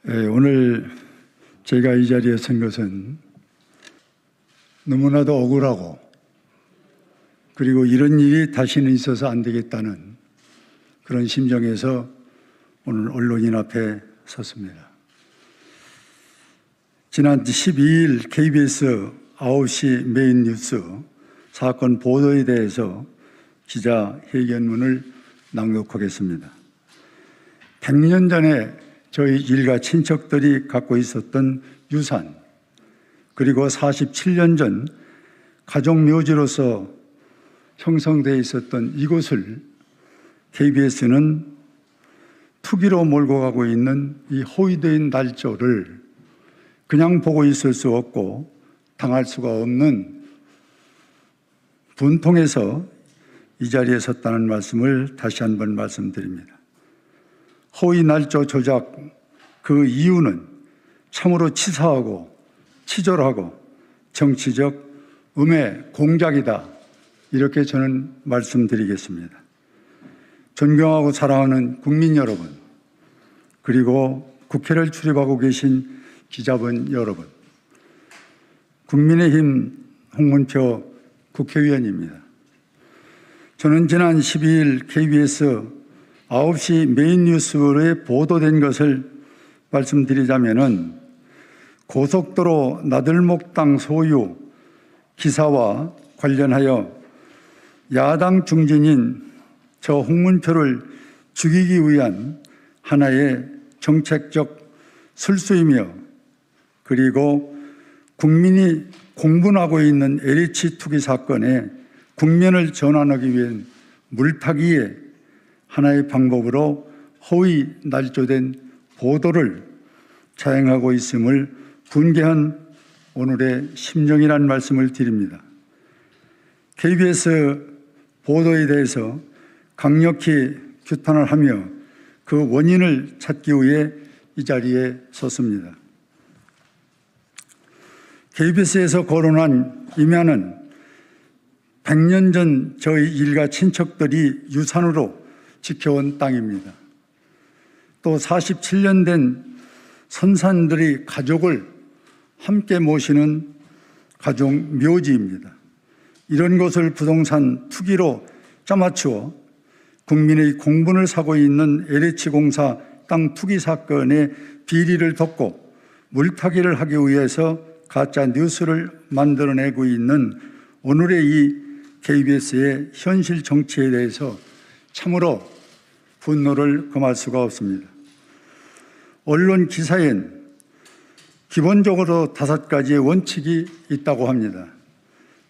오늘 제가 이 자리에 선 것은 너무나도 억울하고 그리고 이런 일이 다시는 있어서 안 되겠다는 그런 심정에서 오늘 언론인 앞에 섰습니다. 지난 12일 KBS 9시 메인 뉴스 사건 보도에 대해서 기자회견문을 낭독하겠습니다. 100년 전에 저희 일가 친척들이 갖고 있었던 유산, 그리고 47년 전 가족묘지로서 형성되어 있었던 이곳을 KBS는 투기로 몰고 가고 있는 이 호위된 날조를 그냥 보고 있을 수 없고 당할 수가 없는 분통해서 이 자리에 섰다는 말씀을 다시 한번 말씀드립니다. 호위 날조 조작 그 이유는 참으로 치사하고 치졸하고 정치적 음해 공작이다, 이렇게 저는 말씀드리겠습니다. 존경하고 사랑하는 국민 여러분, 그리고 국회를 출입하고 계신 기자분 여러분, 국민의힘 홍문표 국회의원입니다. 저는 지난 12일 KBS 9시 메인 뉴스에 보도된 것을 말씀드리자면은 고속도로 나들목당 소유 기사와 관련하여 야당 중진인 저 홍문표를 죽이기 위한 하나의 정책적 술수이며, 그리고 국민이 공분하고 있는 LH 투기 사건에 국면을 전환하기 위한 물타기의 하나의 방법으로 허위 날조된 보도를 자행하고 있음을 분개한 오늘의 심정이라는 말씀을 드립니다. KBS 보도에 대해서 강력히 규탄을 하며 그 원인을 찾기 위해 이 자리에 섰습니다. KBS에서 거론한 임야는 100년 전 저희 일가 친척들이 유산으로 지켜온 땅입니다. 또 47년 된 선산들이 가족을 함께 모시는 가족 묘지입니다. 이런 곳을 부동산 투기로 짜맞추어 국민의 공분을 사고 있는 LH공사 땅 투기 사건의 비리를 덮고 물타기를 하기 위해서 가짜 뉴스를 만들어내고 있는 오늘의 이 KBS의 현실 정치에 대해서 참으로 분노를 금할 수가 없습니다. 언론 기사엔 기본적으로 5가지의 원칙이 있다고 합니다.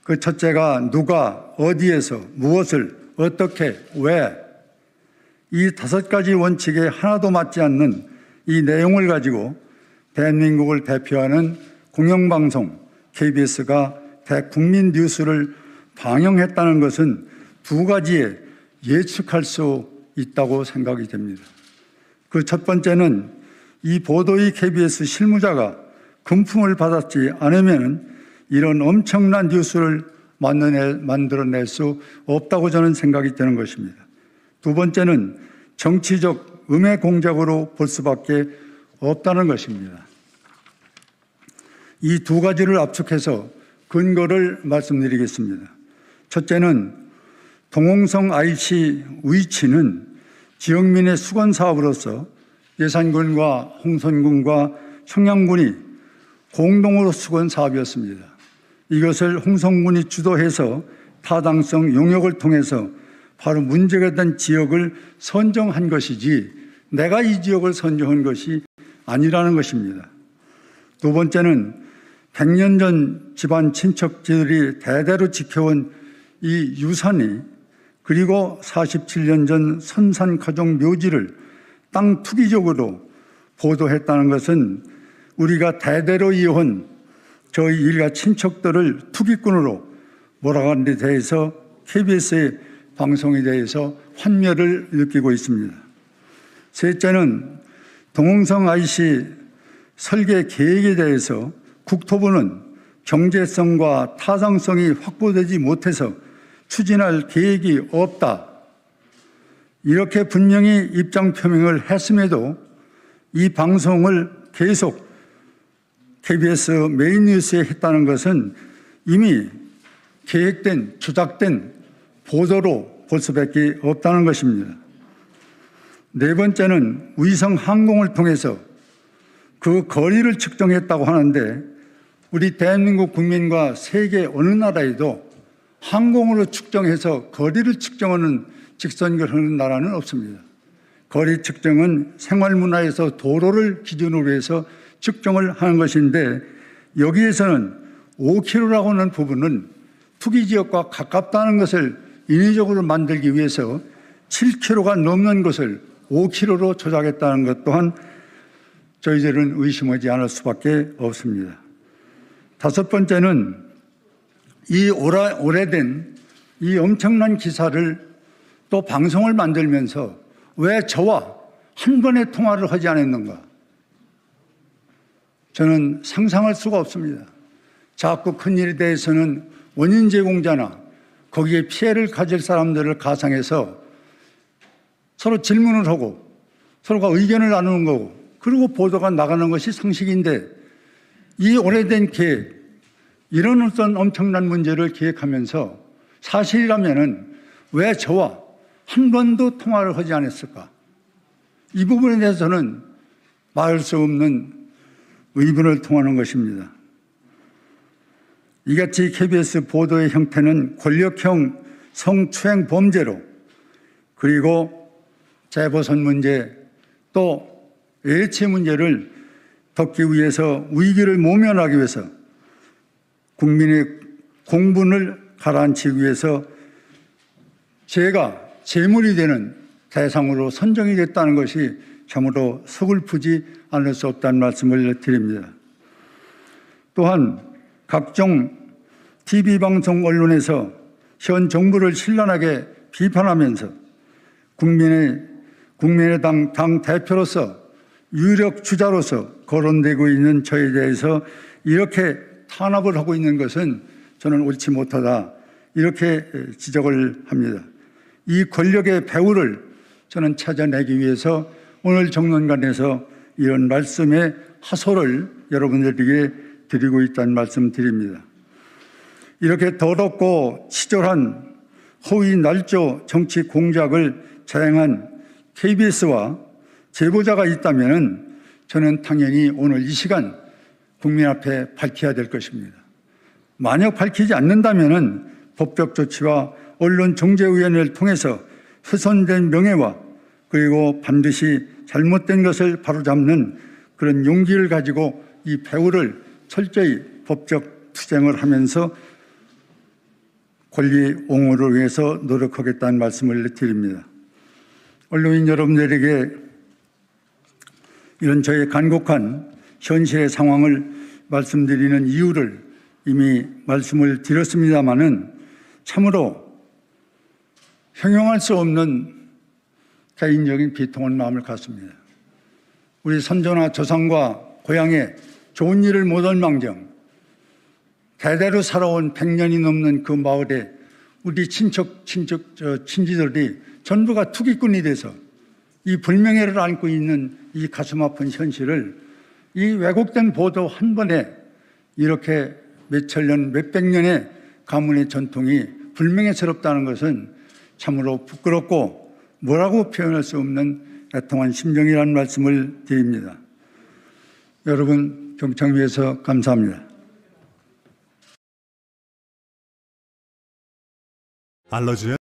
그 첫째가 누가, 어디에서, 무엇을, 어떻게, 왜, 이 5가지 원칙에 하나도 맞지 않는 이 내용을 가지고 대한민국을 대표하는 공영방송 KBS가 대국민 뉴스를 방영했다는 것은 2가지에 예측할 수 있다고 생각이 됩니다. 그 첫 번째는 이 보도의 KBS 실무자가 금품을 받았지 않으면 이런 엄청난 뉴스를 만들어낼 수 없다고 저는 생각이 되는 것입니다. 두 번째는 정치적 음해 공작으로 볼 수밖에 없다는 것입니다. 이 2가지를 압축해서 근거를 말씀드리겠습니다. 첫째는 동홍성 IC 위치는 지역민의 수건 사업으로서 예산군과 홍선군과 청양군이 공동으로 수건 사업이었습니다. 이것을 홍성군이 주도해서 타당성 용역을 통해서 바로 문제가 된 지역을 선정한 것이지 내가 이 지역을 선정한 것이 아니라는 것입니다. 두 번째는 100년 전 집안 친척들이 대대로 지켜온 이 유산이, 그리고 47년 전 선산 가족 묘지를 땅 투기적으로 보도했다는 것은 우리가 대대로 이어온 저희 일가 친척들을 투기꾼으로 몰아간 데 대해서 KBS의 방송에 대해서 환멸을 느끼고 있습니다. 셋째는 동홍성 IC 설계 계획에 대해서 국토부는 경제성과 타당성이 확보되지 못해서 추진할 계획이 없다, 이렇게 분명히 입장 표명을 했음에도 이 방송을 계속 KBS 메인 뉴스에 했다는 것은 이미 계획된, 조작된 보도로 볼 수밖에 없다는 것입니다. 네 번째는 위성 항공을 통해서 그 거리를 측정했다고 하는데 우리 대한민국 국민과 세계 어느 나라에도 항공으로 측정해서 거리를 측정하는 직선거를 하는 나라는 없습니다. 거리 측정은 생활문화에서 도로를 기준으로 해서 측정을 하는 것인데 여기에서는 5km라고 하는 부분은 투기지역과 가깝다는 것을 인위적으로 만들기 위해서 7km가 넘는 것을 5km로 조작했다는 것 또한 저희들은 의심하지 않을 수밖에 없습니다. 다섯 번째는 이 오래된 이 엄청난 기사를 또 방송을 만들면서 왜 저와 한 번의 통화를 하지 않았는가? 저는 상상할 수가 없습니다. 자꾸 큰일에 대해서는 원인 제공자나 거기에 피해를 가질 사람들을 가상해서 서로 질문을 하고 서로가 의견을 나누는 거고 그리고 보도가 나가는 것이 상식인데 이 오래된 계획, 이런 어떤 엄청난 문제를 기획하면서 사실이라면은 왜 저와 한 번도 통화를 하지 않았을까? 이 부분에 대해서는 말할 수 없는 의문을 통하는 것입니다. 이같이 KBS 보도의 형태는 권력형 성추행 범죄로 그리고 재보선 문제 또 예치 문제를 덮기 위해서 위기를 모면하기 위해서 국민의 공분을 가라앉히기 위해서 제가 제물이 되는 대상으로 선정이 됐다는 것이 참으로 서글프지 않을 수 없다는 말씀을 드립니다. 또한 각종 TV방송 언론에서 현 정부를 신랄하게 비판하면서 국민의당 당 대표로서 유력 주자로서 거론되고 있는 저에 대해서 이렇게 탄압을 하고 있는 것은 저는 옳지 못하다 이렇게 지적을 합니다. 이 권력의 배후를 저는 찾아내기 위해서 오늘 정론관에서 이런 말씀의 하소를 여러분들에게 드리고 있다는 말씀 드립니다. 이렇게 더럽고 치졸한 허위 날조 정치 공작을 자행한 KBS와 제보자가 있다면 저는 당연히 오늘 이 시간 국민 앞에 밝혀야 될 것입니다. 만약 밝히지 않는다면 법적 조치와 언론중재위원회를 통해서 훼손된 명예와 그리고 반드시 잘못된 것을 바로잡는 그런 용기를 가지고 이 배후를 철저히 법적 투쟁을 하면서 권리 옹호를 위해서 노력하겠다는 말씀을 드립니다. 언론인 여러분들에게 이런 저의 간곡한 현실의 상황을 말씀드리는 이유를 이미 말씀을 드렸습니다마는 참으로 형용할 수 없는 개인적인 비통한 마음을 갖습니다. 우리 선조나 조상과 고향에 좋은 일을 못할 망정 대대로 살아온 100년이 넘는 그 마을에 우리 친지들이 전부가 투기꾼이 돼서 이 불명예를 안고 있는 이 가슴 아픈 현실을 이 왜곡된 보도 한 번에 이렇게 몇천 년, 몇백 년의 가문의 전통이 불명예스럽다는 것은 참으로 부끄럽고 뭐라고 표현할 수 없는 애통한 심정이라는 말씀을 드립니다. 여러분 경청해 주셔서 감사합니다. 알러지의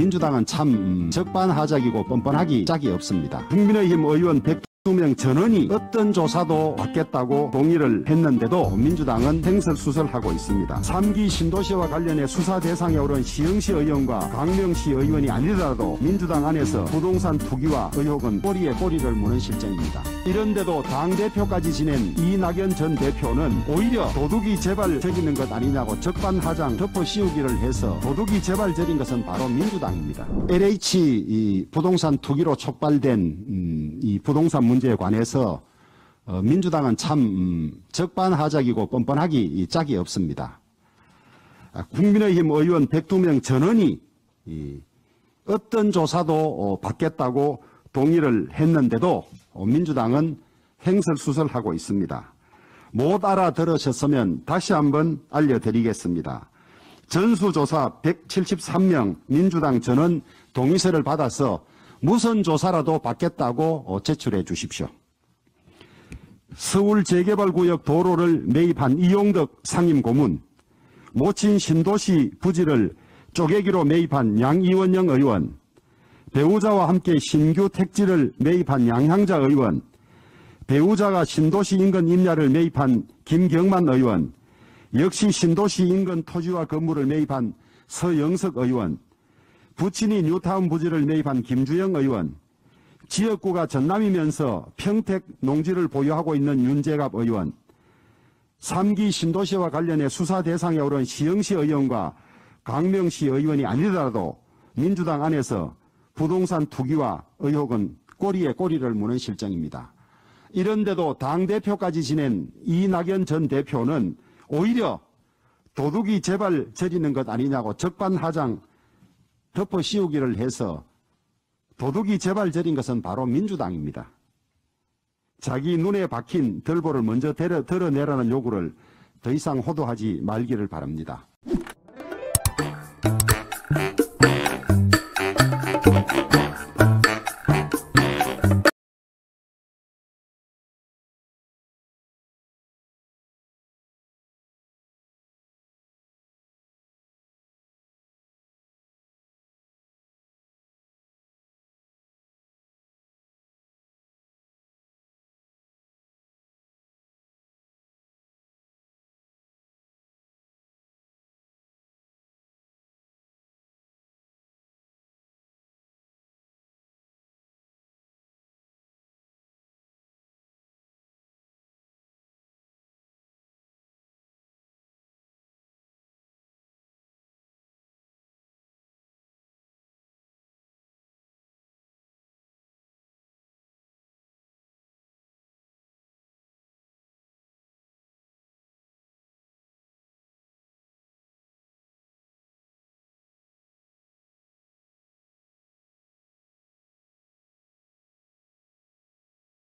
민주당은 참 적반하장이고 뻔뻔하기 짝이 없습니다. 국민의힘 의원 102명 전원이 어떤 조사도 받겠다고 동의를 했는데도 민주당은 횡설수설하고 있습니다. 3기 신도시와 관련해 수사 대상에 오른 시흥시 의원과 강명시 의원이 아니더라도 민주당 안에서 부동산 투기와 의혹은 꼬리에 꼬리를 무는 실정입니다. 이런데도 당대표까지 지낸 이낙연 전 대표는 오히려 도둑이 제발 저리는 것 아니냐고 적반하장 덮어씌우기를 해서 도둑이 제발 저린 것은 바로 민주당입니다. LH 부동산 투기로 촉발된 이 부동산 문제에 관해서 민주당은 참 적반하장이고 뻔뻔하기 짝이 없습니다. 국민의힘 의원 102명 전원이 어떤 조사도 받겠다고 동의를 했는데도 민주당은 횡설수설하고 있습니다. 못 알아들으셨으면 다시 한번 알려드리겠습니다. 전수조사 173명 민주당 전원 동의서를 받아서 무슨 조사라도 받겠다고 제출해 주십시오. 서울 재개발구역 도로를 매입한 이용덕 상임고문, 모친 신도시 부지를 쪼개기로 매입한 양이원영 의원, 배우자와 함께 신규 택지를 매입한 양향자 의원, 배우자가 신도시 인근 임야를 매입한 김경만 의원, 역시 신도시 인근 토지와 건물을 매입한 서영석 의원, 부친이 뉴타운 부지를 매입한 김주영 의원, 지역구가 전남이면서 평택 농지를 보유하고 있는 윤재갑 의원, 3기 신도시와 관련해 수사 대상에 오른 시흥시 의원과 강명시 의원이 아니더라도 민주당 안에서 부동산 투기와 의혹은 꼬리에 꼬리를 무는 실정입니다. 이런데도 당대표까지 지낸 이낙연 전 대표는 오히려 도둑이 제발 저리는 것 아니냐고 적반하장 덮어씌우기를 해서 도둑이 제발 저린 것은 바로 민주당입니다. 자기 눈에 박힌 들보를 먼저 드러내라는 요구를 더 이상 호도하지 말기를 바랍니다.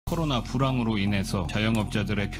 코로나 불황으로 인해서 자영업자들의